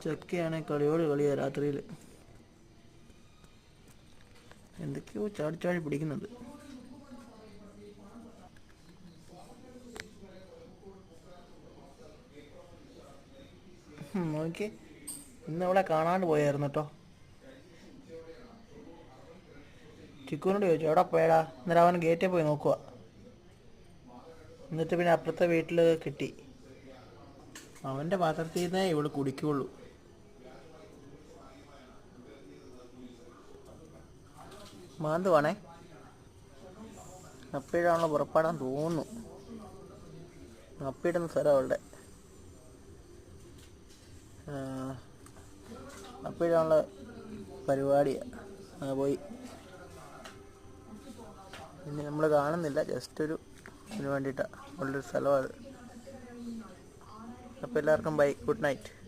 ചക്കയാണെങ്കിൽ കളിയോട് കളിയാ രാത്രിയിൽ. എന്തൊക്കെയോ ചാടി ചാടി പിടിക്കുന്നുണ്ട്. നോക്കി ഇന്ന് ഇവിടെ കാണാണ്ട് പോയായിരുന്നു കേട്ടോ. ചിക്കുവിനോട് ചോദിച്ചു എവിടെ പോയടാ. അന്നേരം അവൻ ഗേറ്റിൽ പോയി നോക്കുക. എന്നിട്ട് പിന്നെ അപ്പുറത്തെ വീട്ടിൽ കിട്ടി. അവൻ്റെ പാത്രത്തിൽ നിന്നേ ഇവള് കുടിക്കുള്ളൂ. മാന്തുവാണേ. അപ്പീടാണല്ലോ പുറപ്പാടാൻ തോന്നുന്നു. അപ്പീടുന്ന സ്ഥലം അവളുടെ. അപ്പീടാനുള്ള പരിപാടിയാണ്. പോയി ഇനി നമ്മൾ കാണുന്നില്ല. ജസ്റ്റ് ഒരു ഇതിന് വേണ്ടിയിട്ടാണ്. ഉള്ളൊരു സ്ഥലമാണ് അത്. അപ്പോൾ എല്ലാവർക്കും ബൈ, ഗുഡ് നൈറ്റ്.